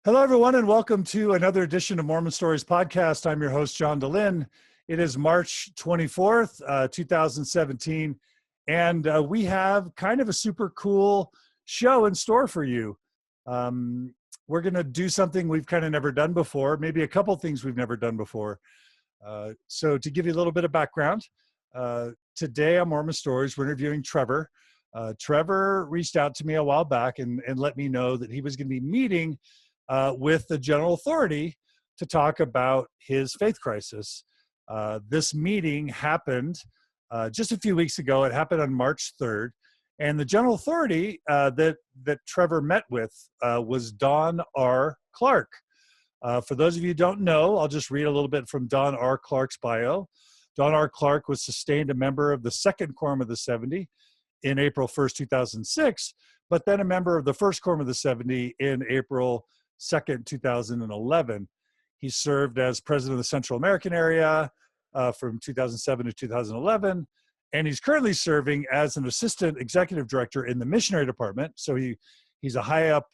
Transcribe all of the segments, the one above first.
Hello, everyone, and welcome to another edition of Mormon Stories Podcast. I'm your host, John Dehlin. It is March 24th, 2017, and we have kind of a super cool show in store for you. We're going to do something we've kind of never done before, maybe a couple things we've never done before. So to give you a little bit of background, today on Mormon Stories, we're interviewing Trevor. Trevor reached out to me a while back and let me know that he was going to be meeting with the general authority to talk about his faith crisis. This meeting happened just a few weeks ago. It happened on March 3rd. And the general authority that Trevor met with was Don R. Clarke. For those of you who don't know, I'll just read a little bit from Don R. Clarke's bio. Don R. Clarke was sustained a member of the Second Quorum of the 70 in April 1st, 2006, but then a member of the First Quorum of the 70 in April 2nd, 2011. He served as president of the Central American area from 2007 to 2011, and he's currently serving as an assistant executive director in the missionary department. So he's a high up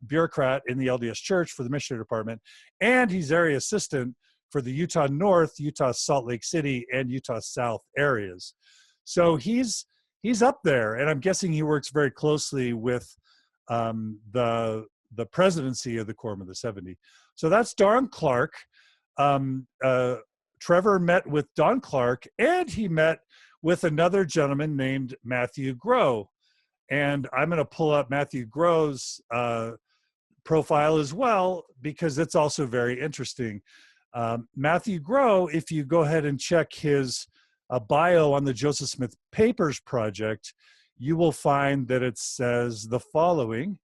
bureaucrat in the LDS Church for the missionary department, and he's area assistant for the Utah North, Utah Salt Lake City, and Utah South areas. So he's up there, and I'm guessing he works very closely with the presidency of the Quorum of the 70. So that's Don Clarke. Trevor met with Don Clarke, and he met with another gentleman named Matthew Grow. And I'm going to pull up Matthew Grow's profile as well, because it's also very interesting. Matthew Grow, if you go ahead and check his bio on the Joseph Smith Papers Project, you will find that it says the following.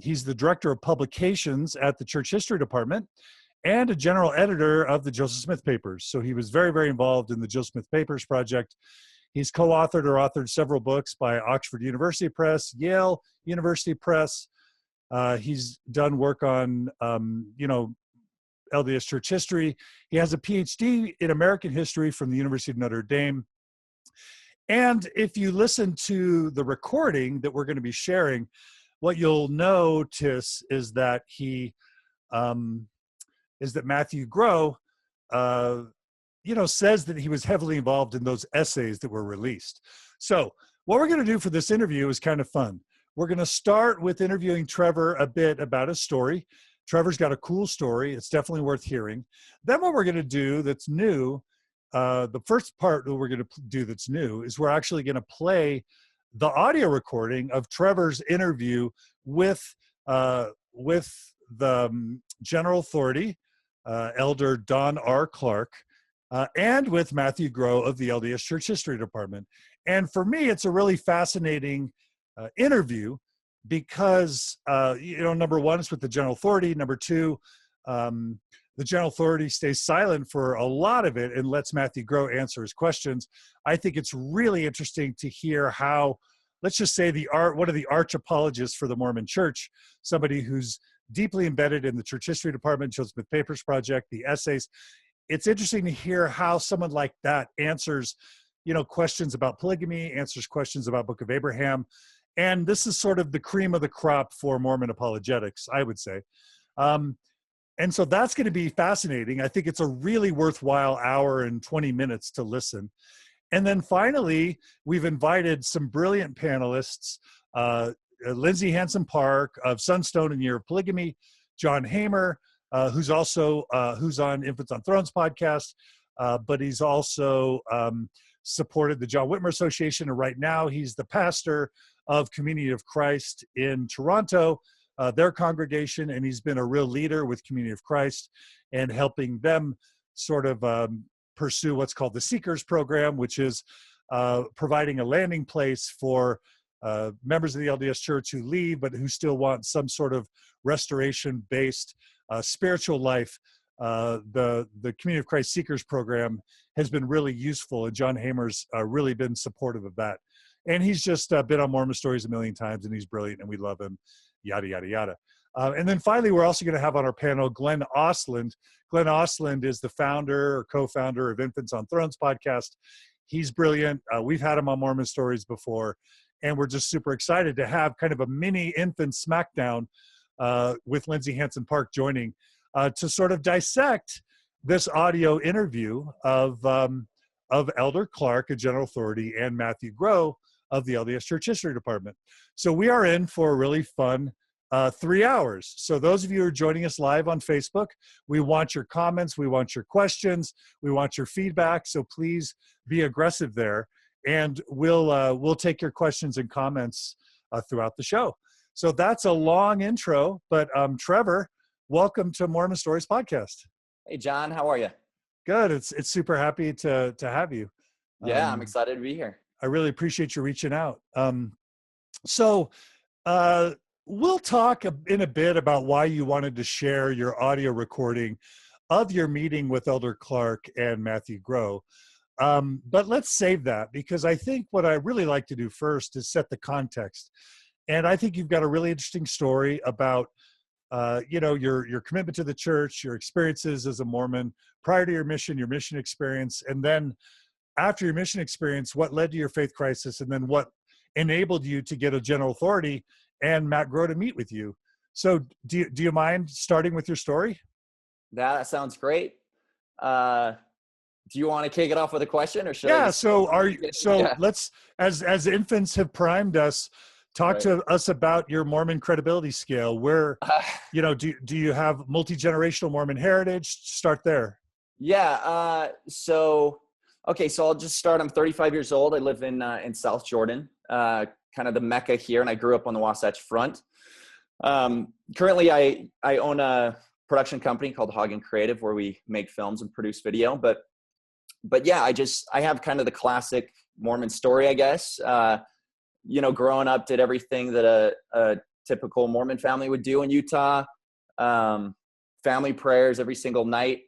He's the director of publications at the Church History Department and a general editor of the Joseph Smith Papers. So he was very, very involved in the Joseph Smith Papers Project. He's co-authored or authored several books by Oxford University Press, Yale University Press. He's done work on, LDS church history. He has a PhD in American history from the University of Notre Dame. And if you listen to the recording that we're going to be sharing, what you'll notice is that Matthew Grow, says that he was heavily involved in those essays that were released. So what we're going to do for this interview is kind of fun. We're going to start with interviewing Trevor a bit about his story. Trevor's got a cool story. It's definitely worth hearing. Then what we're going to do that's new, the first part that we're going to do that's new is we're actually going to play the audio recording of Trevor's interview with the general authority, Elder Don R. Clarke, and with Matthew Grow of the LDS Church History Department. And for me, it's a really fascinating interview because, number one, it's with the general authority. Number two, the general authority stays silent for a lot of it and lets Matthew Grow answer his questions. I think it's really interesting to hear how, let's just say, one of the arch apologists for the Mormon Church, somebody who's deeply embedded in the Church History Department, Joseph Smith Papers Project, the essays. It's interesting to hear how someone like that answers, questions about polygamy, answers questions about Book of Abraham. And this is sort of the cream of the crop for Mormon apologetics, I would say. And so that's going to be fascinating. I think it's a really worthwhile hour and 20 minutes to listen. And then finally, we've invited some brilliant panelists, Lindsay Hanson-Park of Sunstone and Year of Polygamy, John Hamer, who's on Infants on Thrones podcast, but he's also supported the John Whitmer Association, and right now he's the pastor of Community of Christ in Toronto, their congregation, and he's been a real leader with Community of Christ and helping them sort of pursue what's called the Seekers Program, which is providing a landing place for members of the LDS Church who leave, but who still want some sort of restoration-based spiritual life. The Community of Christ Seekers Program has been really useful, and John Hamer's really been supportive of that. And he's just been on Mormon Stories a million times, and he's brilliant, and we love him, yada, yada, yada. And then finally, we're also going to have on our panel Glenn Osland. Glenn Osland is the founder or co-founder of Infants on Thrones podcast. He's brilliant. We've had him on Mormon Stories before, and we're just super excited to have kind of a mini infant smackdown with Lindsay Hansen Park joining to sort of dissect this audio interview of Elder Clarke, a general authority, and Matthew Grow of the LDS Church History Department. So we are in for a really fun 3 hours. So those of you who are joining us live on Facebook, we want your comments, we want your questions, we want your feedback. So please be aggressive there, and we'll take your questions and comments throughout the show. So that's a long intro, but Trevor, welcome to Mormon Stories Podcast. Hey, John, how are you? Good. It's super happy to have you. Yeah, I'm excited to be here. I really appreciate you reaching out. We'll talk in a bit about why you wanted to share your audio recording of your meeting with Elder Clarke and Matthew Grow. But let's save that, because I think what I really like to do first is set the context. And I think you've got a really interesting story about your commitment to the church, your experiences as a Mormon prior to your mission experience, and then after your mission experience, what led to your faith crisis, and then what enabled you to get a general authority and Matt Grow to meet with you. So do you mind starting with your story? That sounds great. Do you want to kick it off with a question, or should I? Yeah. Let's, as infants have primed us, talk to us about your Mormon credibility scale. Where, do you have multi-generational Mormon heritage? Start there. Yeah. So I'll just start. I'm 35 years old. I live in South Jordan, kind of the Mecca here, and I grew up on the Wasatch Front. Currently, I own a production company called Haugen Creative, where we make films and produce video. But yeah, I have kind of the classic Mormon story, I guess. Growing up, did everything that a typical Mormon family would do in Utah. Family prayers every single night.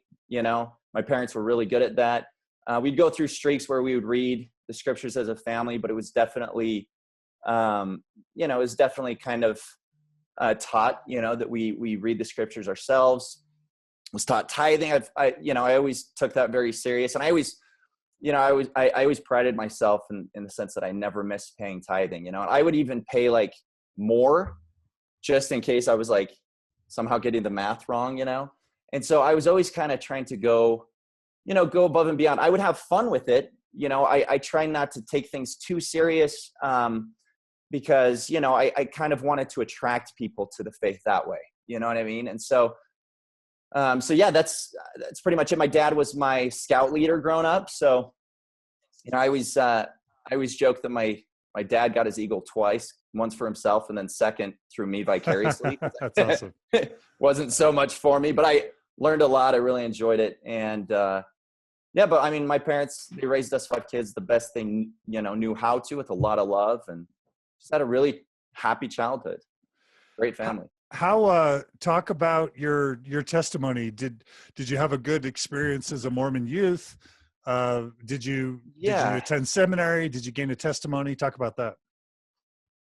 My parents were really good at that. We'd go through streaks where we would read the scriptures as a family, but it was definitely, kind of taught, that we read the scriptures ourselves. Was taught tithing. I always took that very serious, and I always prided myself in the sense that I never missed paying tithing. And I would even pay like more just in case I was like somehow getting the math wrong. And so I was always kind of trying to go above and beyond. I would have fun with it. I try not to take things too serious because, I kind of wanted to attract people to the faith that way. You know what I mean? And so yeah, that's pretty much it. My dad was my scout leader growing up. So, I always joke that my dad got his eagle twice, once for himself and then second through me vicariously. That's awesome. Wasn't so much for me, but I learned a lot. I really enjoyed it. And, but I mean, my parents, they raised us 5 kids the best they, knew how to, with a lot of love, and just had a really happy childhood. Great family. How talk about your testimony. Did you have a good experience as a Mormon youth? Did you attend seminary? Did you gain a testimony? Talk about that.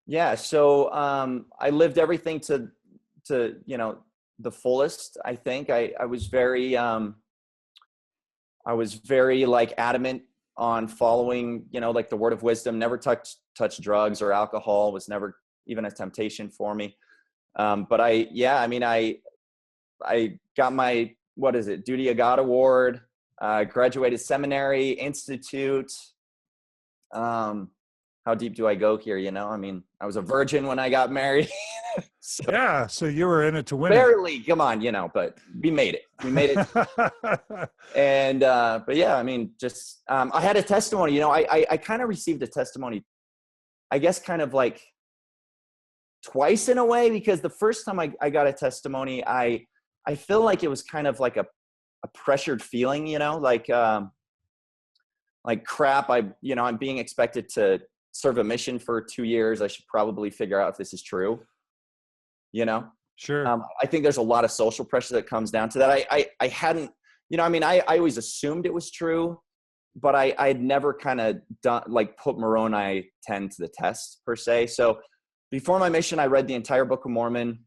Yeah. So I lived everything to the fullest. I think I was very like adamant on following, like the word of wisdom. Never touched drugs or alcohol. Was never even a temptation for me. But I got my, Duty of God Award, graduated seminary, institute. How deep do I go here? I was a virgin when I got married. So you were in it to win. Barely, come on, but we made it. And, but yeah, I had a testimony, I kind of received a testimony, I guess, kind of like twice in a way, because the first time I got a testimony, I feel like it was kind of like a pressured feeling, like crap. I'm being expected to serve a mission for 2 years. I should probably figure out if this is true. Sure. I think there's a lot of social pressure that comes down to that. I hadn't, I always assumed it was true, but I had never kind of done put Moroni 10 to the test per se. So before my mission, I read the entire Book of Mormon,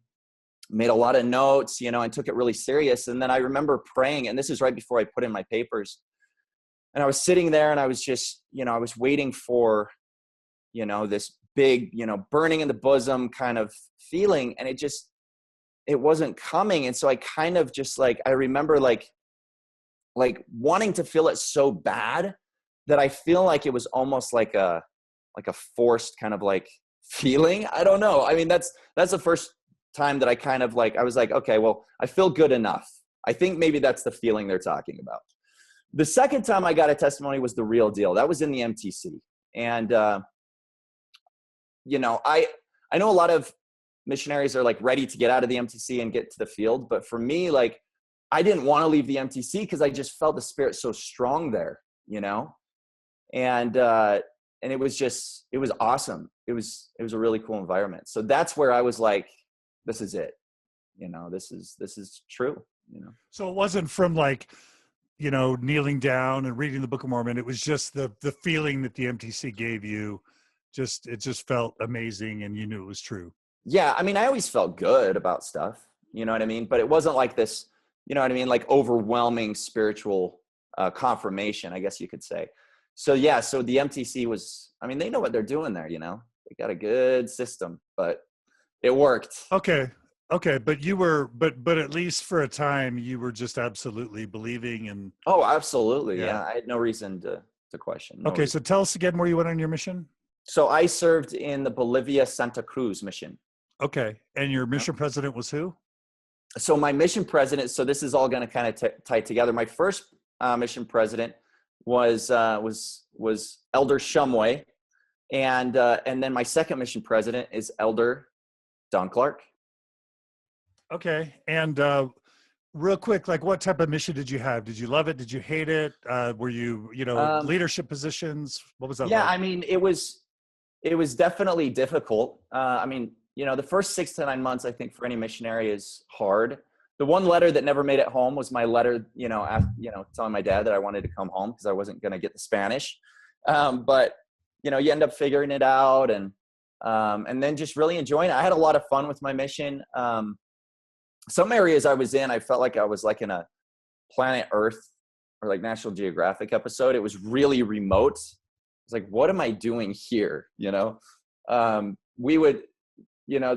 made a lot of notes, and took it really serious. And then I remember praying, and this is right before I put in my papers. And I was sitting there, and I was just, I was waiting for, this big, burning in the bosom kind of feeling. And it just, it wasn't coming. And so I kind of just like, I remember like wanting to feel it so bad that I feel like it was almost like a forced kind of like feeling. I don't know. I mean, that's the first time that I kind of like, I was like, okay, well, I feel good enough. I think maybe that's the feeling they're talking about. The second time I got a testimony was the real deal. That was in the MTC. And, you know, I know a lot of missionaries are like ready to get out of the MTC and get to the field. But for me, like, I didn't want to leave the MTC because I just felt the Spirit so strong there, you know? And it was awesome. It was a really cool environment. So that's where I was like, this is it. You know, this is true, you know? So it wasn't from like, you know, kneeling down and reading the Book of Mormon. It was just the feeling that the MTC gave you. It just felt amazing, and you knew it was true. Yeah. I mean, I always felt good about stuff, you know what I mean? But it wasn't like this, you know what I mean? Like overwhelming spiritual confirmation, I guess you could say. So yeah, so the MTC was, I mean, they know what they're doing there, you know? They got a good system, but it worked. Okay. But you were, but at least for a time, you were just absolutely believing. And oh, absolutely. Yeah. I had no reason to question. No okay. reason. So tell us again where you went on your mission. So I served in the Bolivia Santa Cruz mission. Okay. And your mission president was who? So my mission president, so this is all going to kind of tie together. My first mission president was Elder Shumway. And then my second mission president is Elder Don Clarke. Okay. And real quick, like what type of mission did you have? Did you love it? Did you hate it? Were you, leadership positions? What was that Yeah, like? I mean, it was definitely difficult. I mean, you know, the first 6 to 9 months, I think for any missionary is hard. The one letter that never made it home was my letter, telling my dad that I wanted to come home because I wasn't going to get the Spanish. But, you know, you end up figuring it out and then just really enjoying it. I had a lot of fun with my mission. Some areas I was in, I felt like I was like in a Planet Earth or like National Geographic episode. It was really remote. It's like, what am I doing here? You know, we would, you know,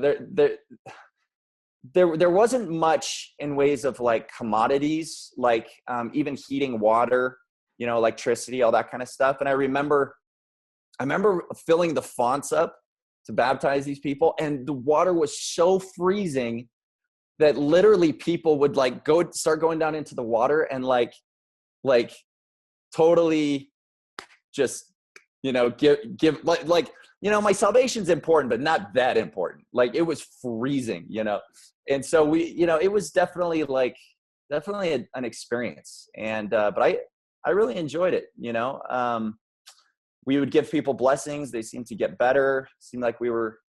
there wasn't much in ways of like commodities, like even heating water, you know, electricity, all that kind of stuff. And I remember filling the fonts up to baptize these people, and the water was so freezing that literally people would like start going down into the water and like totally just, you know, give like, you know, my salvation's important, but not that important. Like it was freezing, you know? And so we, you know, it was definitely an experience. And, but I really enjoyed it. You know, we would give people blessings. They seemed to get better. Seemed like we were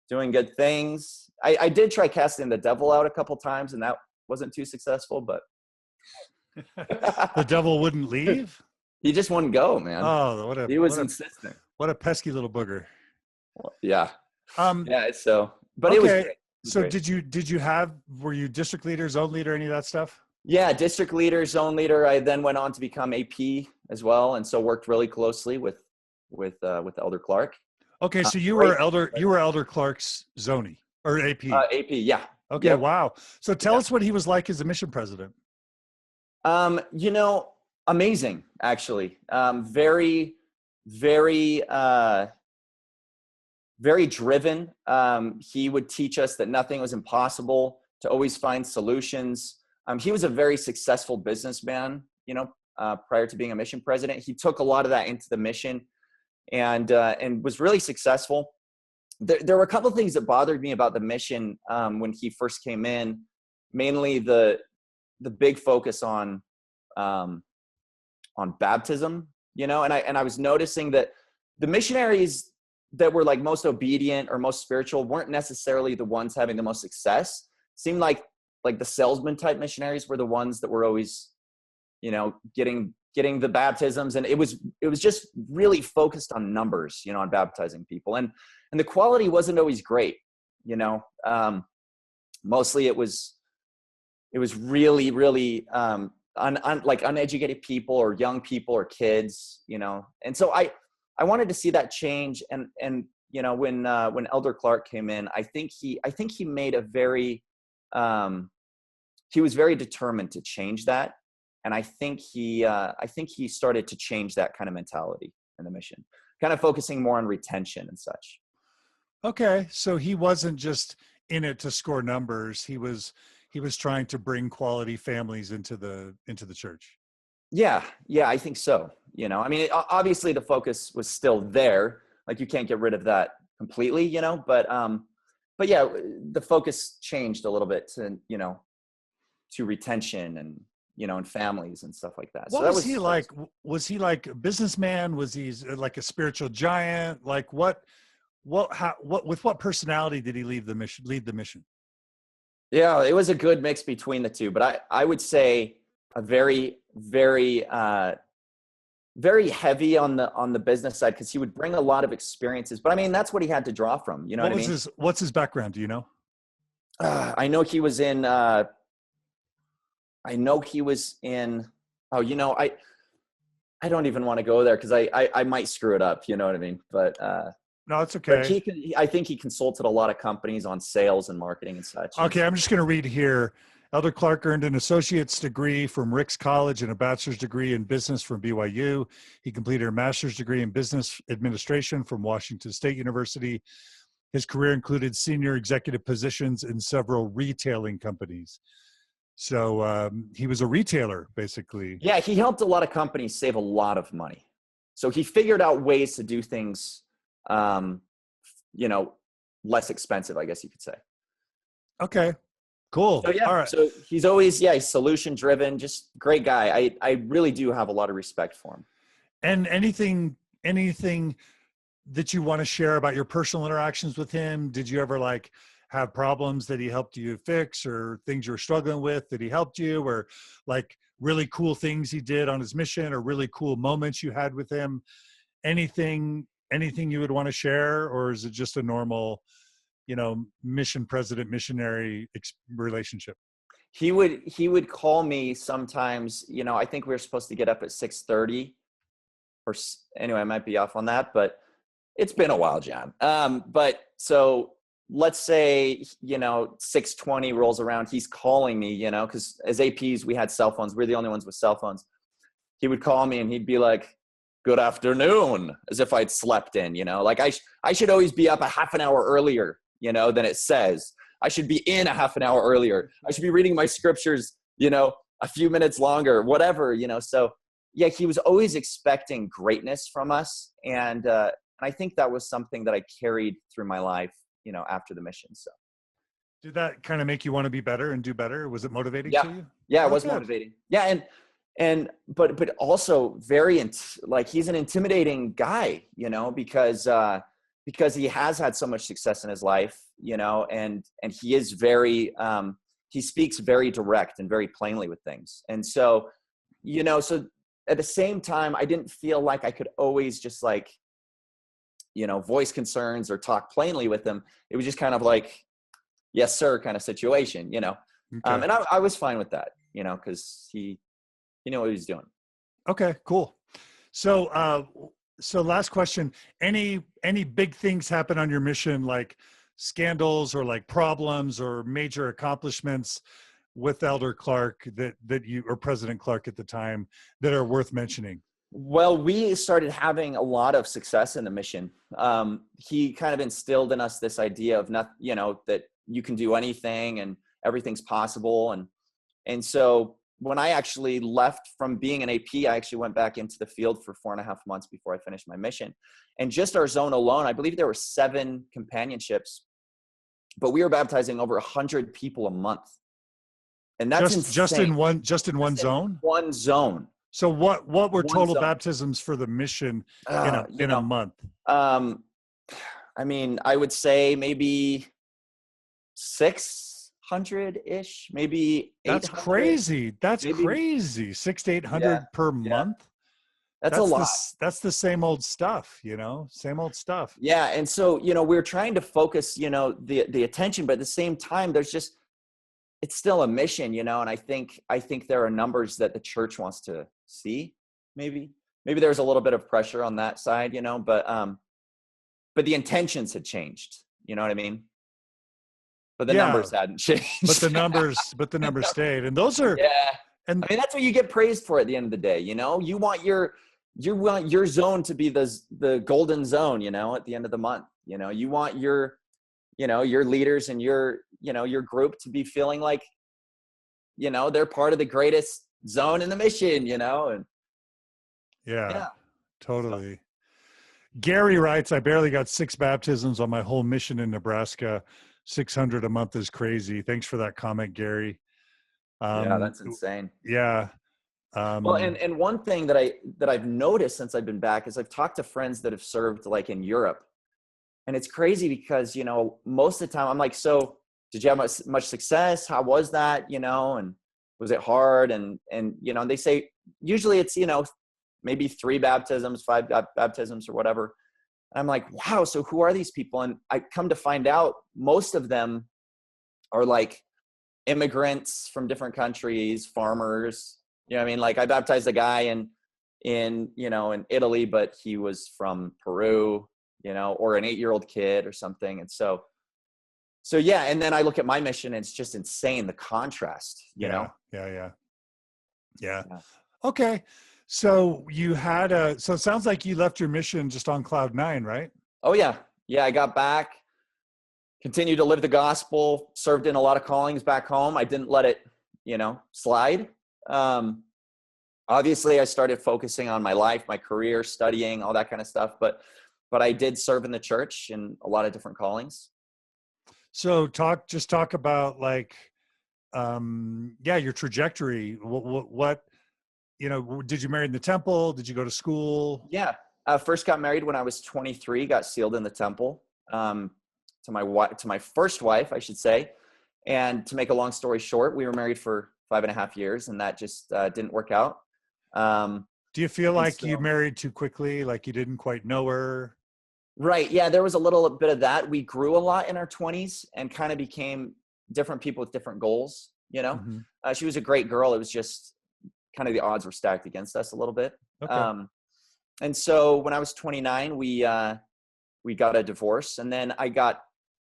doing good things. I did try casting the devil out a couple times, and that wasn't too successful, but the devil wouldn't leave. He just wouldn't go, man. Oh, he was insistent. What a pesky little booger. Well, yeah. Yeah. So, but okay. It was great. So were you district leader, zone leader, any of that stuff? Yeah. District leader, zone leader. I then went on to become AP as well. And so worked really closely with Elder Clarke. Okay. So you were Elder Clarke's zoney or AP? AP. Yeah. Okay. Yep. Wow. So tell us what he was like as a mission president. You know, amazing, actually. Very, very, very driven. He would teach us that nothing was impossible, to always find solutions. He was a very successful businessman, you know, prior to being a mission president. He took a lot of that into the mission and was really successful. There were a couple of things that bothered me about the mission when he first came in, mainly the big focus on baptism, you know, and I was noticing that the missionaries that were like most obedient or most spiritual weren't necessarily the ones having the most success. It seemed like the salesman type missionaries were the ones that were always, you know, getting the baptisms. And it was just really focused on numbers, you know, on baptizing people. And the quality wasn't always great, you know. Mostly it was really, really like uneducated people or young people or kids, you know. And so I wanted to see that change. And you know, when Elder Clarke came in, I think he made a very he was very determined to change that. And I think he started to change that kind of mentality in the mission, kind of focusing more on retention and such. Okay. So he wasn't just in it to score numbers. He was trying to bring quality families into the church. Yeah. I think so. I mean, obviously the focus was still there. Like you can't get rid of that completely, but yeah, the focus changed a little bit to retention and, and families and stuff like that. What was he like? Was he like a businessman? Was he like a spiritual giant? Like what, with what personality did he lead the mission? Yeah, it was a good mix between the two, but I would say a very, very, very heavy on the business side, because he would bring a lot of experiences. But I mean, that's what he had to draw from. You know what I mean? What's his background? Do you know? I know he was in. Oh, I don't even want to go there because I might screw it up. You know what I mean? But no, it's okay. But I think he consulted a lot of companies on sales and marketing and such. Okay, I'm just going to read here. Elder Clarke earned an associate's degree from Rick's College and a bachelor's degree in business from BYU. He completed a master's degree in business administration from Washington State University. His career included senior executive positions in several retailing companies. So he was a retailer, basically. Yeah, he helped a lot of companies save a lot of money. So he figured out ways to do things, less expensive, I guess you could say. Okay, cool. So, yeah, all right. So he's always, he's solution driven, just great guy. I really do have a lot of respect for him. And anything that you want to share about your personal interactions with him? Did you ever have problems that he helped you fix, or things you were struggling with that he helped you, or like really cool things he did on his mission, or really cool moments you had with him? Anything you would want to share, or is it just a normal, mission president missionary relationship? He would call me sometimes. I think we were supposed to get up at 6:30, or anyway, I might be off on that, but it's been a while, John. But so let's say 6:20 rolls around, he's calling me, because as APs we had cell phones. We're the only ones with cell phones. He would call me and he'd be like, "Good afternoon," as if I'd slept in. Like I should always be up a half an hour earlier, than it says. I should be in a half an hour earlier. I should be reading my scriptures, a few minutes longer, whatever, So yeah, he was always expecting greatness from us. And I think that was something that I carried through my life, after the mission. So did that kind of make you want to be better and do better? Was it motivating to you? Yeah, it was motivating. Yeah. But also very, he's an intimidating guy, because he has had so much success in his life, and he is very, he speaks very direct and very plainly with things. And so, so at the same time, I didn't feel like I could always just voice concerns or talk plainly with him. It was just kind of like, yes, sir, kind of situation, Okay. And I was fine with that, because he knew what he was doing. Okay, cool. So, last question, any big things happen on your mission, like scandals or like problems or major accomplishments with Elder Clarke that you, or President Clarke at the time, that are worth mentioning? Well, we started having a lot of success in the mission. He kind of instilled in us this idea of that you can do anything and everything's possible. And so when I actually left from being an AP, I actually went back into the field for 4.5 months before I finished my mission. And just our zone alone, I believe there were 7 companionships, but we were baptizing over 100 people a month. And that's just in one zone? One zone. So what were total baptisms for the mission in a month? I mean, I would say maybe 600-ish, maybe 800. That's crazy. That's maybe crazy. 600 to 800 per month. That's a lot. That's the same old stuff, same old stuff. Yeah. And so, we're trying to focus, the attention, but at the same time, it's still a mission, and I think there are numbers that the church wants to see. Maybe there's a little bit of pressure on that side, but the intentions had changed. You know what I mean? but the numbers hadn't changed. but the numbers stayed. And those are, yeah. and I mean, that's what you get praised for at the end of the day. You know, you want your zone to be the golden zone, you know, at the end of the month. You know, you want your leaders and your group to be feeling like, you know, they're part of the greatest zone in the mission, you know, and yeah. Totally. So. Gary writes, I barely got 6 baptisms on my whole mission in Nebraska. 600 a month is crazy. Thanks for that comment, Gary. Yeah, that's insane. Yeah. Well, and one thing that I've noticed since I've been back is I've talked to friends that have served like in Europe, and it's crazy because, you know, most of the time I'm like, so did you have much success? How was that? You know, and was it hard? And, you know, they say usually it's, you know, maybe 3 baptisms, 5 baptisms or whatever. And I'm like, wow. So who are these people? And I come to find out most of them are like immigrants from different countries, farmers. You know what I mean? Like I baptized a guy in Italy, but he was from Peru, you know, or an 8-year-old kid or something. And so yeah. And then I look at my mission and it's just insane. The contrast, you know? Yeah. Okay. So so it sounds like you left your mission just on cloud 9, right? Oh yeah. Yeah. I got back, continued to live the gospel, served in a lot of callings back home. I didn't let it, you know, slide. Obviously I started focusing on my life, my career, studying, all that kind of stuff. But I did serve in the church in a lot of different callings. So talk about like, your trajectory. What, you know, did you marry in the temple? Did you go to school? Yeah. First got married when I was 23, got sealed in the temple, to my first wife, I should say. And to make a long story short, we were married for 5.5 years and that just didn't work out. Do you feel like you married too quickly? Like you didn't quite know her? Right. Yeah. There was a little bit of that. We grew a lot in our 20s and kind of became different people with different goals. You know, she was a great girl. It was just kind of the odds were stacked against us a little bit. Okay. And so when I was 29, we got a divorce, and then I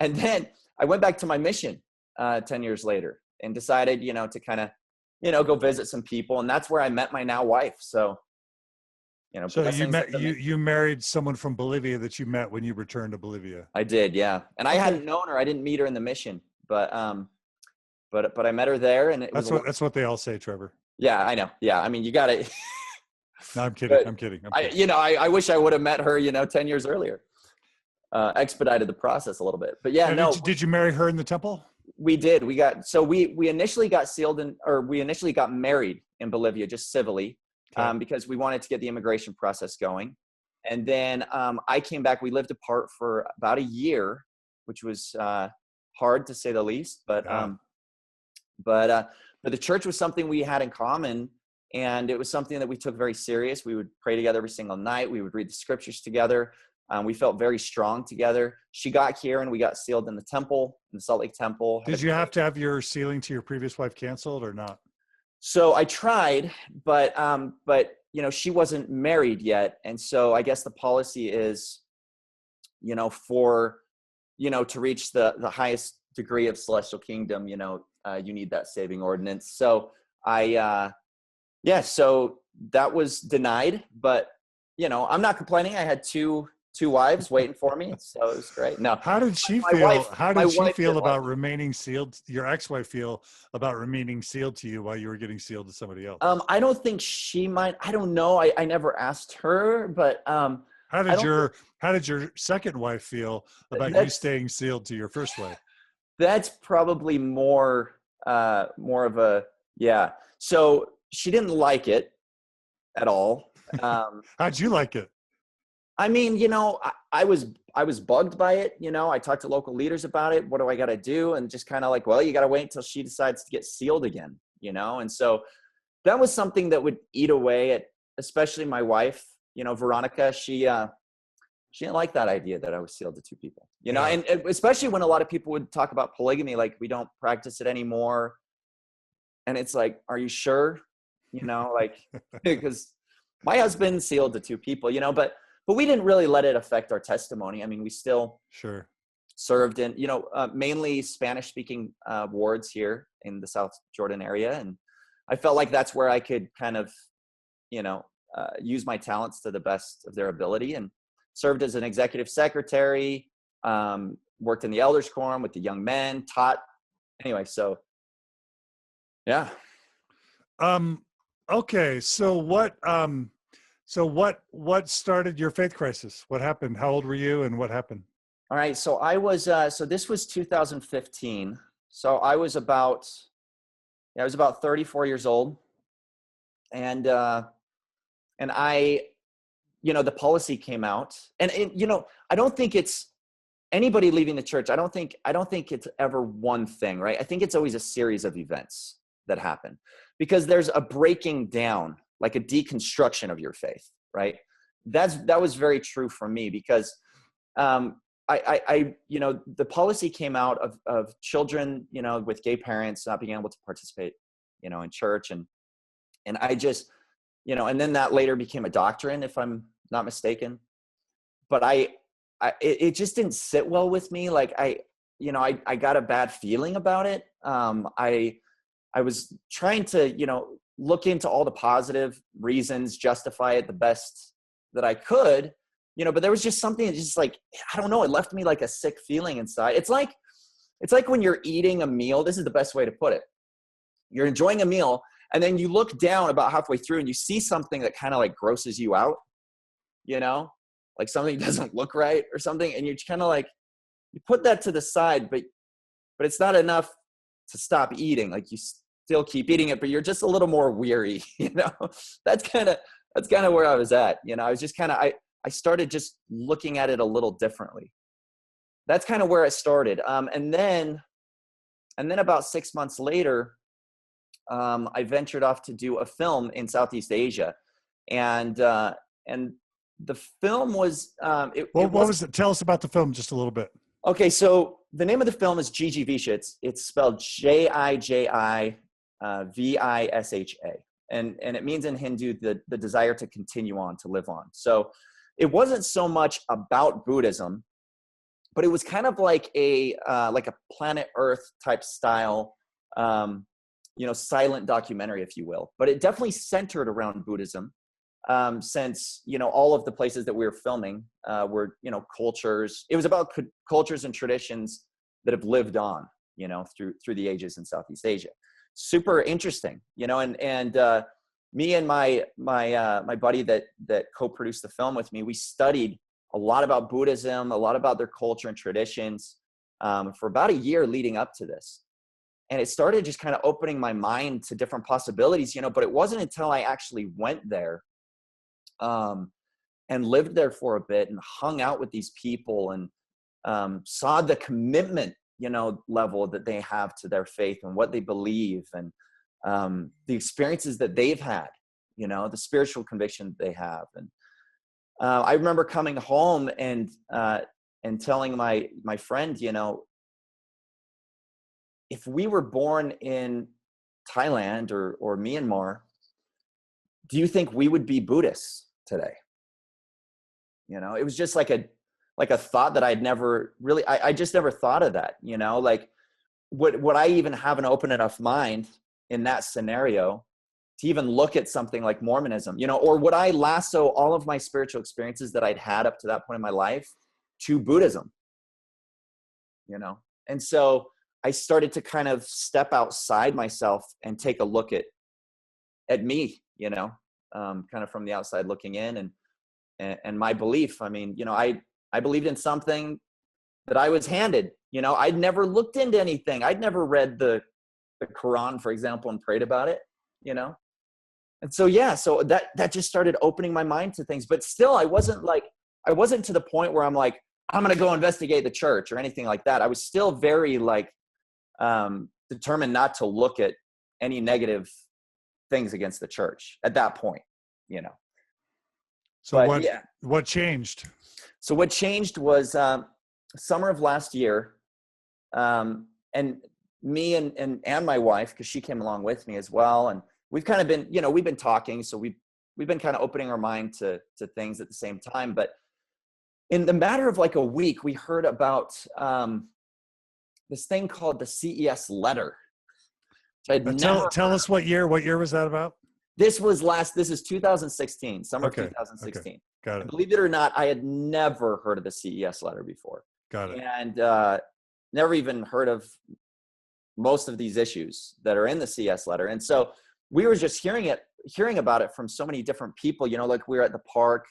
went back to my mission 10 years later and decided, you know, to kind of, you know, go visit some people. And that's where I met my now wife. So, you know, so you married someone from Bolivia that you met when you returned to Bolivia. I did. Yeah. And I hadn't known her. I didn't meet her in the mission, but I met her there, and that's what they all say, Trevor. Yeah, I know. Yeah. I mean, you got it. No, I'm kidding. I'm kidding. I wish I would have met her, you know, 10 years earlier. Expedited the process a little bit, but yeah, no. Did you marry her in the temple? We did. We initially got sealed we initially got married in Bolivia, just civilly, because we wanted to get the immigration process going. And then I came back. We lived apart for about a year, which was hard to say the least. But the church was something we had in common, and it was something that we took very serious. We would pray together every single night. We would read the scriptures together. We felt very strong together. She got here and we got sealed in the temple, in the Salt Lake temple. Did you have to have your sealing to your previous wife canceled or not? So I tried, but you know, she wasn't married yet. And so I guess the policy is, you know, to reach the highest degree of celestial kingdom, you know, you need that saving ordinance. So so that was denied, but you know, I'm not complaining. I had two wives waiting for me, so it was great. No, how did she feel? How did she feel about remaining sealed? Your ex-wife feel about remaining sealed to you while you were getting sealed to somebody else? I don't think she might. I don't know. I never asked her, but how did your second wife feel about you staying sealed to your first wife? That's probably more of a So she didn't like it at all. How'd you like it? I mean, you know, I was bugged by it. You know, I talked to local leaders about it. What do I got to do? And just kind of like, well, you got to wait until she decides to get sealed again, you know? And so that was something that would eat away at, especially my wife, you know, Veronica, she didn't like that idea that I was sealed to 2 people, you know, and especially when a lot of people would talk about polygamy, like we don't practice it anymore. And it's like, are you sure? You know, like, because my husband sealed to 2 people, you know, but we didn't really let it affect our testimony. I mean, we still served in, mainly Spanish speaking wards here in the South Jordan area. And I felt like that's where I could kind of, use my talents to the best of their ability, and served as an executive secretary, worked in the elders quorum with the young men, taught. Anyway, so yeah. Okay. So what started your faith crisis? What happened? How old were you and what happened? All right. So I was, so this was 2015. So I was about 34 years old. And I, the policy came out, and I don't think it's anybody leaving the church. I don't think it's ever one thing, right? I think it's always a series of events that happen, because there's a breaking down, like a deconstruction of your faith, right? That was very true for me, because the policy came out of children, with gay parents not being able to participate, in church. And I just, and then that later became a doctrine, if I'm not mistaken. But it just didn't sit well with me. Like I got a bad feeling about it. I was trying to, look into all the positive reasons, justify it the best that I could, but there was just something that just, like, I don't know, it left me like a sick feeling inside. It's like when you're eating a meal. This is the best way to put it. You're enjoying a meal, and then you look down about halfway through and you see something that kind of like grosses you out, like something doesn't look right or something. And you're kind of like, you put that to the side, but it's not enough to stop eating. Like, you still keep eating it, but you're just a little more weary, That's kind of where I was at. I was just I started just looking at it a little differently. That's kind of where it started. And then about 6 months later, I ventured off to do a film in Southeast Asia, and the film was. What was it? Tell us about the film just a little bit. Okay, so the name of the film is Jijivisha. It's spelled Jijivisha, and it means in Hindu the desire to continue on, to live on. So it wasn't so much about Buddhism, but it was kind of like a Planet Earth type style. Silent documentary, if you will, but it definitely centered around Buddhism, since, all of the places that we were filming were, cultures. It was about cultures and traditions that have lived on, through the ages in Southeast Asia. Super interesting, and me and my buddy that co-produced the film with me, we studied a lot about Buddhism, a lot about their culture and traditions, for about a year leading up to this. And it started just kind of opening my mind to different possibilities, but it wasn't until I actually went there and lived there for a bit and hung out with these people and saw the commitment, level that they have to their faith and what they believe, and the experiences that they've had, the spiritual conviction they have. And I remember coming home and telling my friend, if we were born in Thailand or Myanmar, do you think we would be Buddhists today? It was just like a thought that I'd never really, I just never thought of that, like would I even have an open enough mind in that scenario to even look at something like Mormonism, or would I lasso all of my spiritual experiences that I'd had up to that point in my life to Buddhism, And so I started to kind of step outside myself and take a look at me, kind of from the outside looking in, and my belief. I mean, I believed in something that I was handed. I'd never looked into anything. I'd never read the Quran, for example, and prayed about it, And so, so that just started opening my mind to things. But still, I wasn't to the point where I'm like, I'm going to go investigate the church or anything like that. I was still very determined not to look at any negative things against the church at that point, So what changed? So what changed was summer of last year, and me and my wife, because she came along with me as well, and we've kind of been, we've been talking, so we've been kind of opening our mind to things at the same time. But in the matter of like a week, we heard about this thing called the CES letter. I'd never tell us what year was that about? This is 2016, summer of Okay. 2016. Okay. Got it. Believe it or not, I had never heard of the CES letter before. Got it. And never even heard of most of these issues that are in the CS letter. And so we were just hearing about it from so many different people, you know, like we were at the park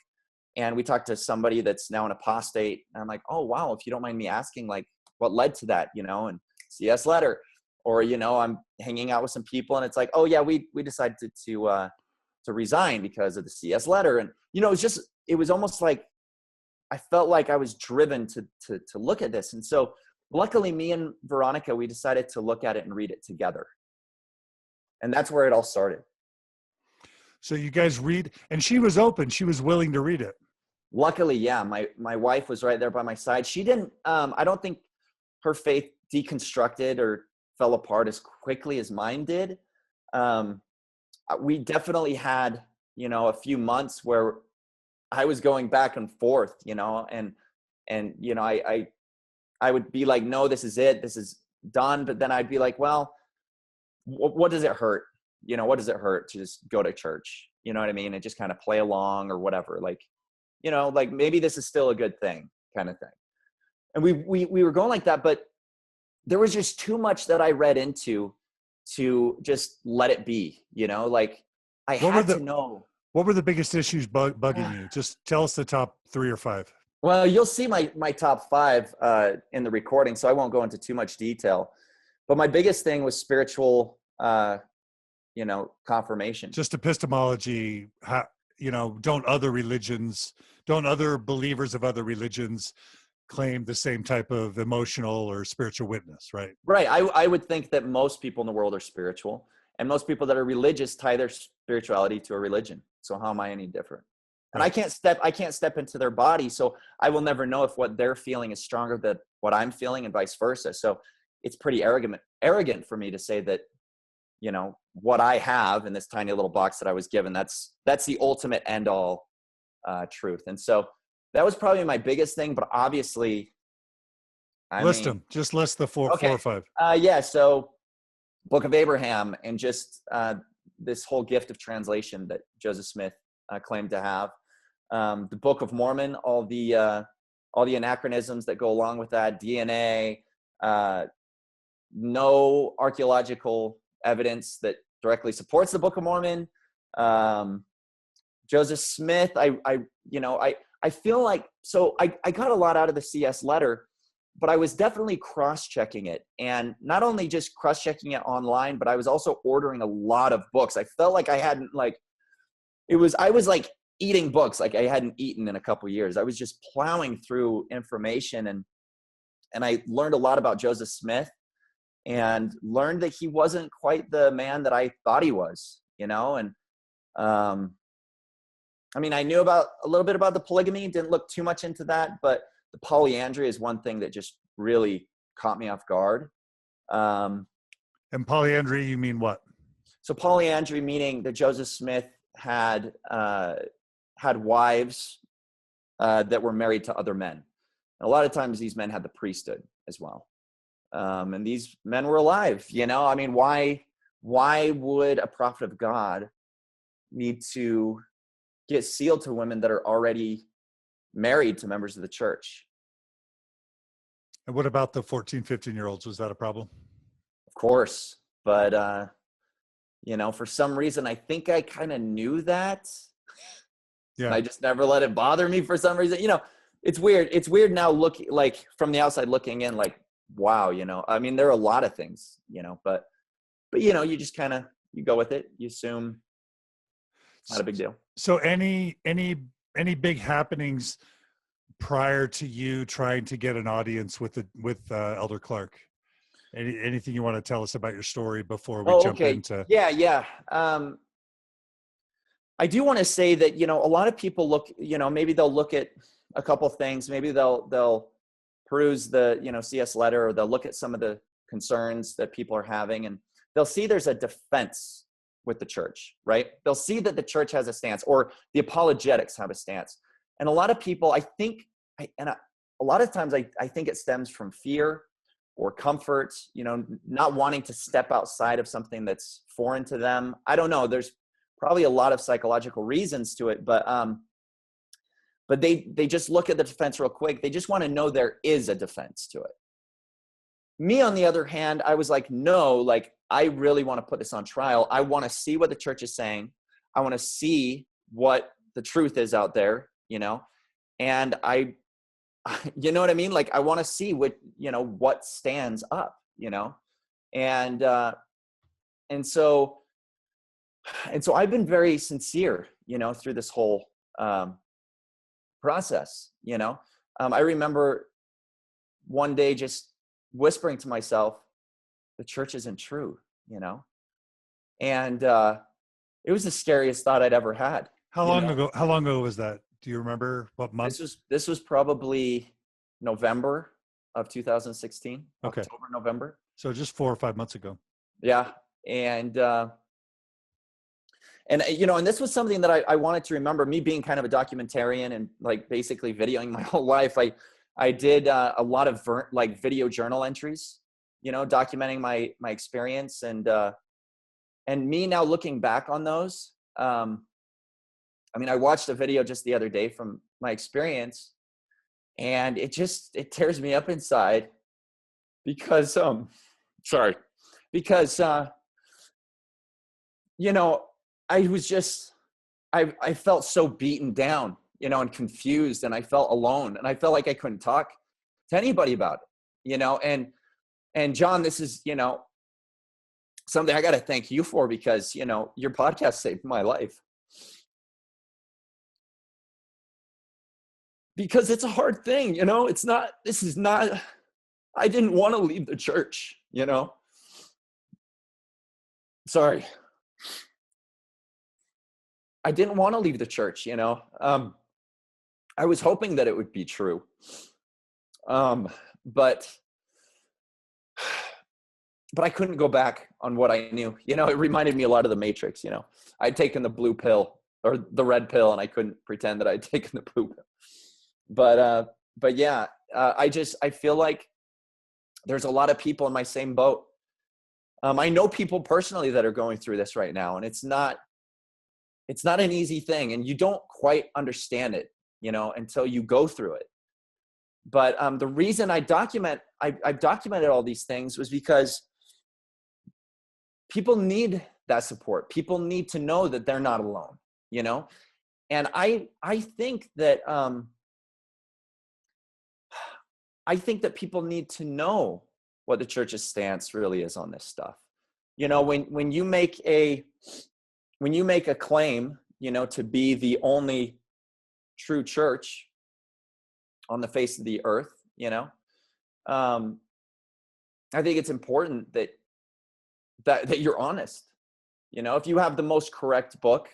and we talked to somebody that's now an apostate. And I'm like, oh, wow, if you don't mind me asking, like, what led to that, you know, and CS letter. Or, you know, I'm hanging out with some people and it's like, oh yeah, we decided to resign because of the CS letter. And, you know, it was almost like, I felt like I was driven to look at this. And so luckily me and Veronica, we decided to look at it and read it together. And that's where it all started. So you guys read, and she was open. She was willing to read it. Luckily, yeah. My wife was right there by my side. She didn't, I don't think her faith deconstructed or fell apart as quickly as mine did. We definitely had, you know, a few months where I was going back and forth, you know, and you know, I would be like, no, this is it. This is done. But then I'd be like, well, what does it hurt? You know, what does it hurt to just go to church? You know what I mean? And just kind of play along or whatever. Like, you know, like maybe this is still a good thing kind of thing. And we were going like that, but there was just too much that I read into to just let it be, you know, like I had to know. What were the biggest issues bugging you? Just tell us the top 3 or 5. Well, you'll see my top 5 in the recording, so I won't go into too much detail. But my biggest thing was spiritual, you know, confirmation. Just epistemology. You know, don't other believers of other religions claim the same type of emotional or spiritual witness, right? Right. I would think that most people in the world are spiritual, and most people that are religious tie their spirituality to a religion. So how am I any different? And I can't step into their body, so I will never know if what they're feeling is stronger than what I'm feeling, and vice versa. So it's pretty arrogant for me to say that, you know, what I have in this tiny little box that I was given, that's the ultimate end all truth. And so that was probably my biggest thing. But obviously, just list the 4 or 5. Yeah. So Book of Abraham, and just this whole gift of translation that Joseph Smith claimed to have. The Book of Mormon, all the anachronisms that go along with that, DNA, no archaeological evidence that directly supports the Book of Mormon. Joseph Smith, I feel like, so I got a lot out of the CS letter, but I was definitely cross-checking it. And not only just cross-checking it online, but I was also ordering a lot of books. I felt like I hadn't I was like eating books like I hadn't eaten in a couple of years. I was just plowing through information, and I learned a lot about Joseph Smith, and learned that he wasn't quite the man that I thought he was, you know? And I mean, I knew a little bit about the polygamy, didn't look too much into that, but the polyandry is one thing that just really caught me off guard. And polyandry, you mean what? So polyandry meaning that Joseph Smith had wives that were married to other men. And a lot of times these men had the priesthood as well. And these men were alive, you know? I mean, why would a prophet of God need to get sealed to women that are already married to members of the church? And what about the 14, 15-year-olds? Was that a problem? Of course. But, you know, for some reason, I think I kind of knew that. Yeah. I just never let it bother me for some reason. You know, it's weird. It's weird now looking, like, from the outside looking in, like, wow, you know, I mean, there are a lot of things, you know, but you know, you just kind of, you go with it. You assume it's not a big deal. So any big happenings prior to you trying to get an audience with Elder Clarke? Anything you want to tell us about your story before we jump into? Yeah. I do want to say that, you know, a lot of people look, you know, maybe they'll look at a couple things. Maybe they'll peruse the, you know, CS letter, or they'll look at some of the concerns that people are having, and they'll see there's a defense with the church, right? They'll see that the church has a stance, or the apologetics have a stance. And a lot of people, I think a lot of times I think it stems from fear or comfort, not wanting to step outside of something that's foreign to them. I don't know. There's probably a lot of psychological reasons to it, but they just look at the defense real quick. They just want to know there is a defense to it. Me, on the other hand, I was like, no, like, I really want to put this on trial. I want to see what the church is saying. I want to see what the truth is out there, and you know what I mean? Like, I want to see what stands up, and so I've been very sincere, through this whole process. I remember one day just whispering to myself, the church isn't true, and it was the scariest thought I'd ever had. How long ago was that? Do you remember what month? This was probably November of 2016. Okay. October, November. So just 4 or 5 months ago. Yeah. And this was something that I wanted to remember, me being kind of a documentarian and like basically videoing my whole life. I did a lot of video journal entries, documenting my experience, and me now looking back on those. I watched a video just the other day from my experience, and it tears me up inside because, I felt so beaten down, and confused, and I felt alone, and I felt like I couldn't talk to anybody about it, and John, this is, something I got to thank you for, because, your podcast saved my life. Because it's a hard thing, I didn't want to leave the church, Sorry. I didn't want to leave the church, I was hoping that it would be true. But I couldn't go back on what I knew. It reminded me a lot of the Matrix, I'd taken the blue pill or the red pill, and I couldn't pretend that I'd taken the blue pill. But yeah, I feel like there's a lot of people in my same boat. I know people personally that are going through this right now, and it's not an easy thing, and you don't quite understand it, until you go through it. But the reason I've documented all these things was because people need that support. People need to know that they're not alone, and I think that people need to know what the church's stance really is on this stuff. When you make a claim, to be the only true church on the face of the earth, I think it's important that you're honest. If you have the most correct book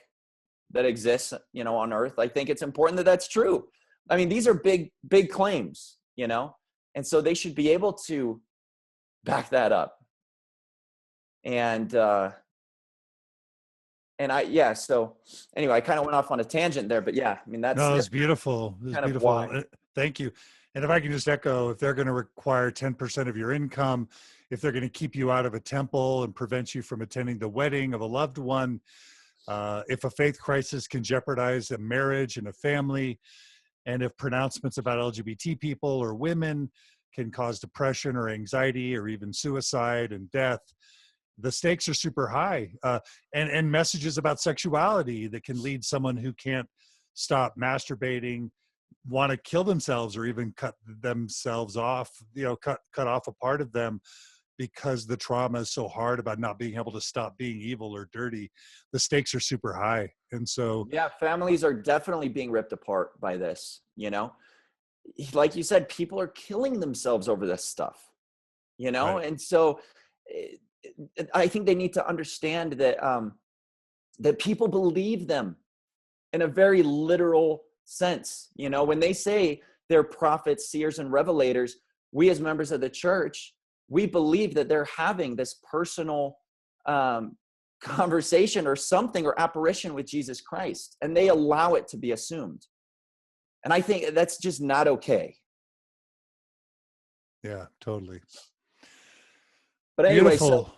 that exists, on earth, I think it's important that that's true. I mean, these are big claims, and so they should be able to back that up. So anyway, I kind of went off on a tangent there, but yeah, it's beautiful. It's beautiful. Why. Thank you. And if I can just echo, if they're going to require 10% of your income, if they're going to keep you out of a temple and prevent you from attending the wedding of a loved one, if a faith crisis can jeopardize a marriage and a family, and if pronouncements about LGBT people or women can cause depression or anxiety or even suicide and death, the stakes are super high. And messages about sexuality that can lead someone who can't stop masturbating, want to kill themselves, or even cut themselves off, cut off a part of them because the trauma is so hard about not being able to stop being evil or dirty. The stakes are super high. And so, yeah, families are definitely being ripped apart by this, like you said, people are killing themselves over this stuff, right. And so I think they need to understand that people believe them in a very literal sense. When they say they're prophets, seers, and revelators, we as members of the church, we believe that they're having this personal conversation or something, or apparition with Jesus Christ, and they allow it to be assumed. And I think that's just not okay. Yeah, totally. But anyway, Beautiful. so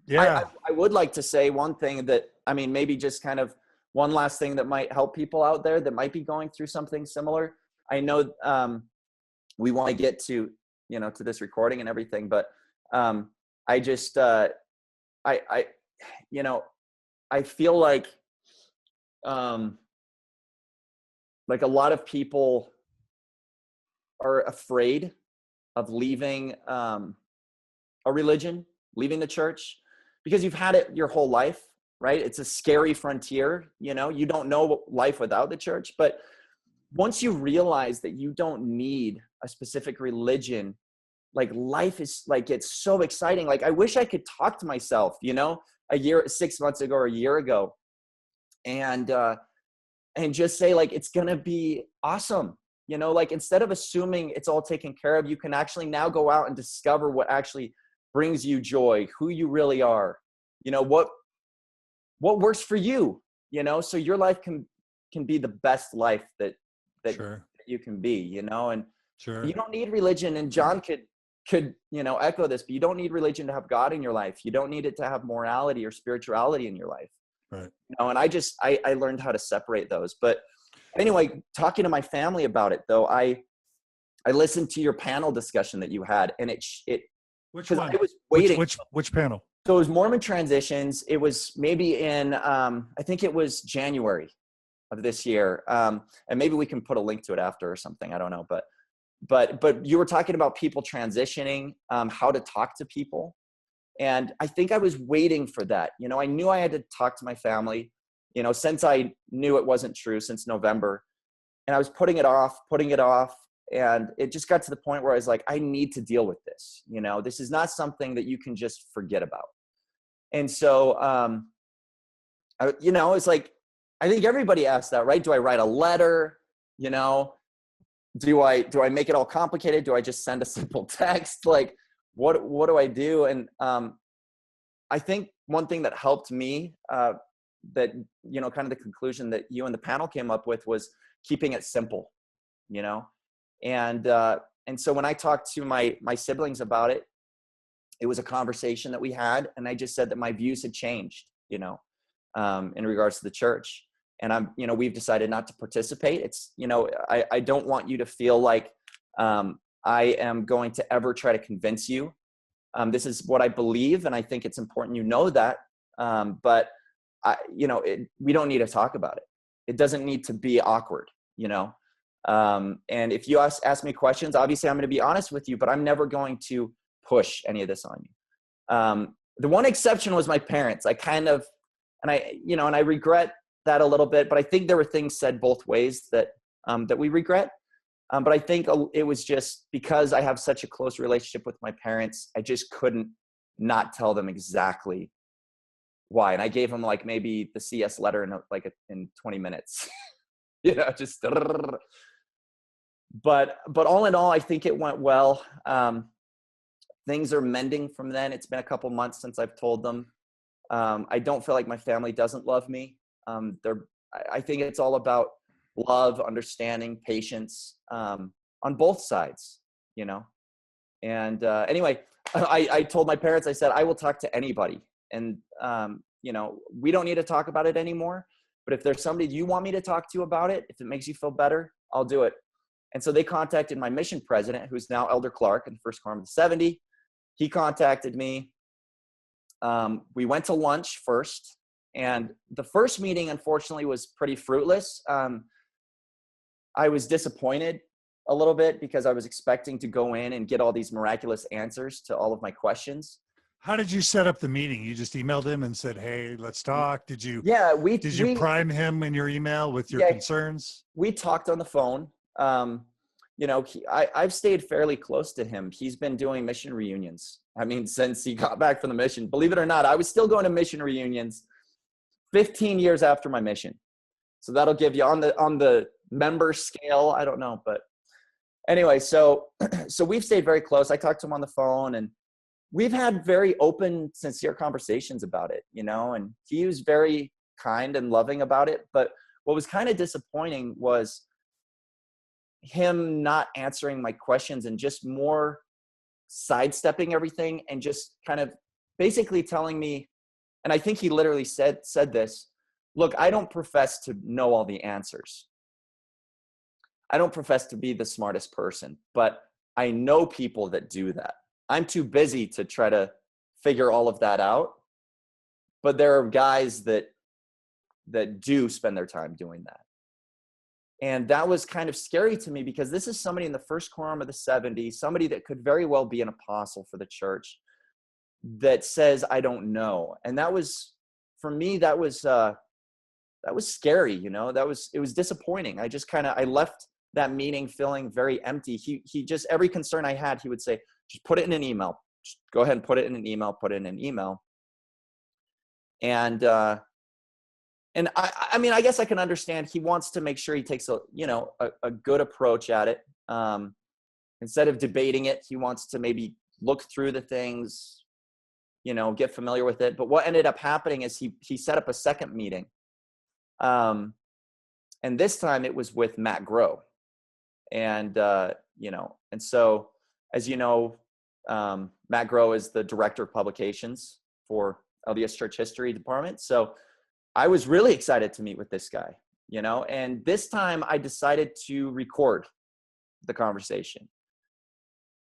Yeah. I would like to say one thing that, I mean, maybe just kind of one last thing that might help people out there that might be going through something similar. I know we want to get to, to this recording and everything, but I just, I feel like a lot of people are afraid of leaving a religion, leaving the church, because you've had it your whole life, right? It's a scary frontier. You don't know life without the church. But once you realize that you don't need a specific religion, like life is like, it's so exciting. Like I wish I could talk to myself, 6 months ago or a year ago, and just say like, it's going to be awesome. Like instead of assuming it's all taken care of, you can actually now go out and discover what actually brings you joy, who you really are, what works for you, so your life can be the best life that Sure. you can be, and Sure. you don't need religion. And John could echo this, but you don't need religion to have God in your life. You don't need it to have morality or spirituality in your life. Right. And I learned how to separate those. But anyway, talking to my family about it though, I listened to your panel discussion that you had, and it Which one? I was waiting. Which panel? So it was Mormon transitions. It was maybe in, I think it was January of this year. And maybe we can put a link to it after or something. I don't know. But you were talking about people transitioning, how to talk to people. And I think I was waiting for that. I knew I had to talk to my family, since I knew it wasn't true since November. And I was putting it off. And it just got to the point where I was like, I need to deal with this. This is not something that you can just forget about. And so, it's like, I think everybody asks that, right? Do I write a letter? Do I make it all complicated? Do I just send a simple text? Like, what do I do? And I think one thing that helped me, that, kind of the conclusion that you and the panel came up with was keeping it simple, And so when I talked to my siblings about it, it was a conversation that we had, and I just said that my views had changed, in regards to the church. And we've decided not to participate. It's, I don't want you to feel like I am going to ever try to convince you. This is what I believe, and I think it's important that. But we don't need to talk about it. It doesn't need to be awkward, And if you ask me questions, obviously I'm going to be honest with you, but I'm never going to push any of this on you. The one exception was my parents. And I regret that a little bit, but I think there were things said both ways that we regret. But I think it was just because I have such a close relationship with my parents, I just couldn't not tell them exactly why. And I gave them like maybe the CS letter in 20 minutes, just. But all in all, I think it went well. Things are mending from then. It's been a couple months since I've told them. I don't feel like my family doesn't love me. I think it's all about love, understanding, patience, on both sides, And anyway, I told my parents, I said, I will talk to anybody. And, we don't need to talk about it anymore. But if there's somebody you want me to talk to about it, if it makes you feel better, I'll do it. And so they contacted my mission president, who's now Elder Clarke in the First Quorum of the 70. He contacted me. We went to lunch first. And the first meeting, unfortunately, was pretty fruitless. I was disappointed a little bit because I was expecting to go in and get all these miraculous answers to all of my questions. How did you set up the meeting? You just emailed him and said, "Hey, let's talk." Did you? Yeah, did you prime him in your email with your concerns? We talked on the phone. I've stayed fairly close to him. He's been doing mission reunions. I mean, since he got back from the mission, believe it or not, I was still going to mission reunions 15 years after my mission. So that'll give you on the member scale. I don't know, but anyway, so we've stayed very close. I talked to him on the phone, and we've had very open, sincere conversations about it, and he was very kind and loving about it. But what was kind of disappointing was him not answering my questions and just more sidestepping everything and just kind of basically telling me, and I think he literally said this, look, I don't profess to know all the answers. I don't profess to be the smartest person, but I know people that do that. I'm too busy to try to figure all of that out. But there are guys that do spend their time doing that. And that was kind of scary to me, because this is somebody in the first quorum of the 70, somebody that could very well be an apostle for the church, that says, I don't know. And that was, for me, that was scary. You know, it was disappointing. I left that meeting feeling very empty. He just, every concern I had, he would say, just put it in an email. Just go ahead and put it in an email, put it in an email. And I mean, I guess I can understand he wants to make sure he takes a good approach at it. Instead of debating it, he wants to maybe look through the things, get familiar with it. But what ended up happening is he set up a second meeting. And this time it was with Matt Grow. And, and so, as you know, Matt Grow is the director of publications for LDS Church History Department. So I was really excited to meet with this guy, and this time I decided to record the conversation.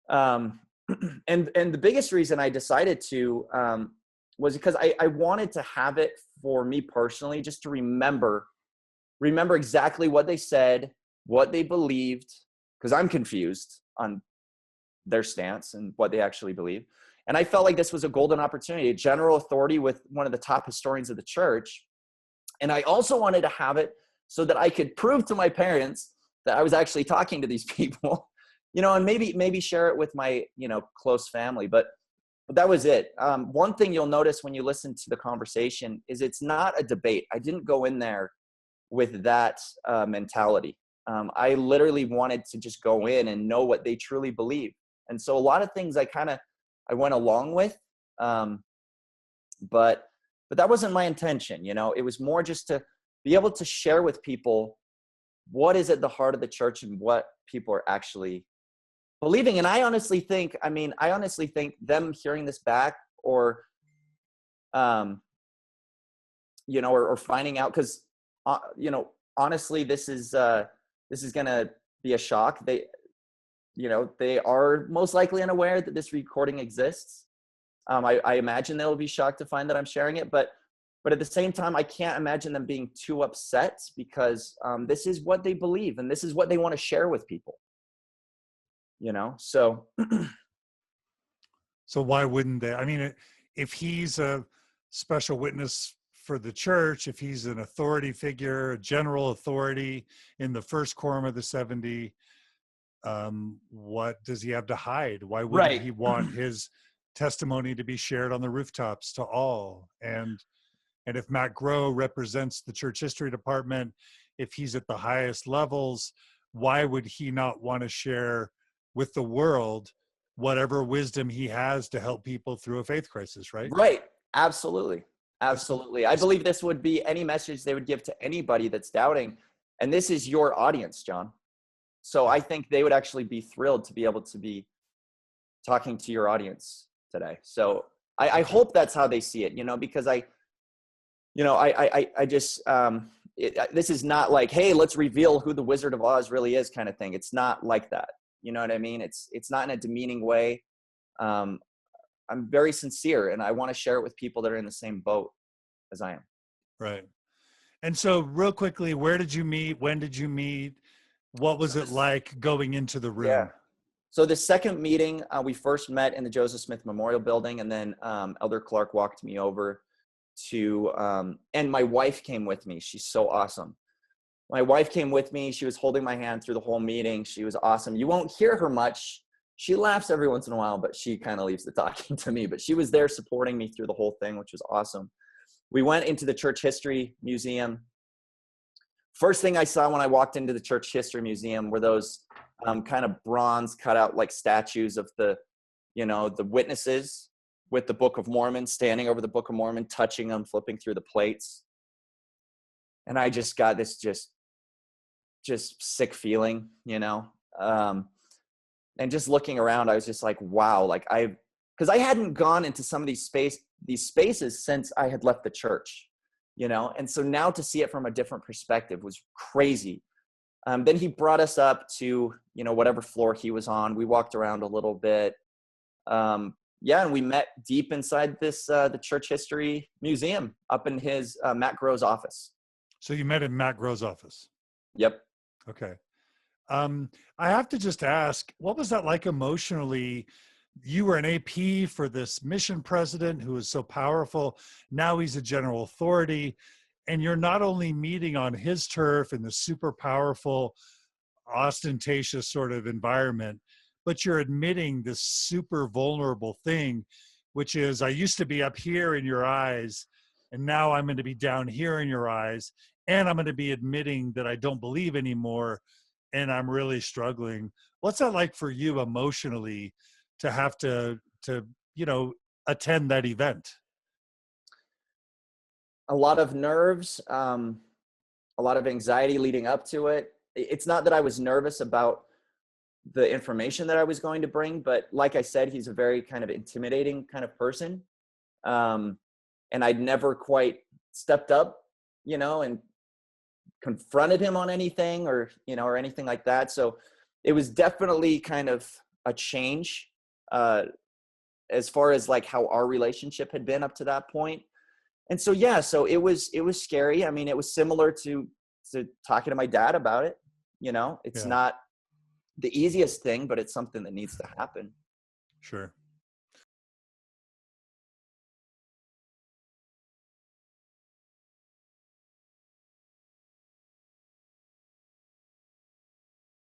And the biggest reason I decided to was because I wanted to have it for me personally, just to remember exactly what they said, what they believed, because I'm confused on their stance and what they actually believe. And I felt like this was a golden opportunity, a general authority with one of the top historians of the church. And I also wanted to have it so that I could prove to my parents that I was actually talking to these people, and maybe share it with my, close family. But that was it. One thing you'll notice when you listen to the conversation is it's not a debate. I didn't go in there with that mentality. I literally wanted to just go in and know what they truly believe. And so a lot of things I went along with, but that wasn't my intention. It was more just to be able to share with people what is at the heart of the church and what people are actually believing. And I honestly think them hearing this back or finding out, because, honestly, this is going to be a shock. They are most likely unaware that this recording exists. I imagine they'll be shocked to find that I'm sharing it, but at the same time, I can't imagine them being too upset, because this is what they believe and this is what they want to share with people. So. So why wouldn't they? I mean, if he's a special witness for the church, if he's an authority figure, a general authority in the first quorum of the 70, what does he have to hide? Why wouldn't he want his testimony to be shared on the rooftops to all? And if Matt Grow represents the church history department, if he's at the highest levels, why would he not want to share with the world whatever wisdom he has to help people through a faith crisis, right? Right. Absolutely. I believe this would be any message they would give to anybody that's doubting. And this is your audience, John. So I think they would actually be thrilled to be able to be talking to your audience today. So I hope that's how they see it, because this is not like, hey, let's reveal who the Wizard of Oz really is kind of thing. It's not like that. You know what I mean? It's not in a demeaning way. I'm very sincere, and I want to share it with people that are in the same boat as I am. Right. And so real quickly, where did you meet? When did you meet? What was it like going into the room? Yeah. So the second meeting, we first met in the Joseph Smith Memorial Building, and then Elder Clarke walked me over to, and my wife came with me. She's so awesome. My wife came with me. She was holding my hand through the whole meeting. She was awesome. You won't hear her much. She laughs every once in a while, but she kind of leaves the talking to me. But she was there supporting me through the whole thing, which was awesome. We went into the Church History Museum. First thing I saw when I walked into the Church History Museum were those kind of bronze cutout like statues of the witnesses with the Book of Mormon, standing over the Book of Mormon, touching them, flipping through the plates. And I just got this just just sick feeling, and just looking around, I was just like, wow, like because I hadn't gone into some of these spaces since I had left the church, and so now to see it from a different perspective was crazy. Then he brought us up to, whatever floor he was on. We walked around a little bit. And we met deep inside this, the Church History Museum up in his, Matt Groh's office. So you met in Matt Groh's office? Yep. Okay. I have to just ask, what was that like emotionally? You were an AP for this mission president who is so powerful. Now he's a general authority. And you're not only meeting on his turf in the super powerful, ostentatious sort of environment, but you're admitting this super vulnerable thing, which is, I used to be up here in your eyes, and now I'm going to be down here in your eyes, and I'm going to be admitting that I don't believe anymore, and I'm really struggling. What's that like for you emotionally to have to attend that event? A lot of nerves, a lot of anxiety leading up to it. It's not that I was nervous about the information that I was going to bring, but like I said, he's a very kind of intimidating kind of person. And I'd never quite stepped up, and confronted him on anything or anything like that. So it was definitely kind of a change as far as like how our relationship had been up to that point. And so, so it was scary. I mean, it was similar to talking to my dad about it. It's not the easiest thing, but it's something that needs to happen. Sure.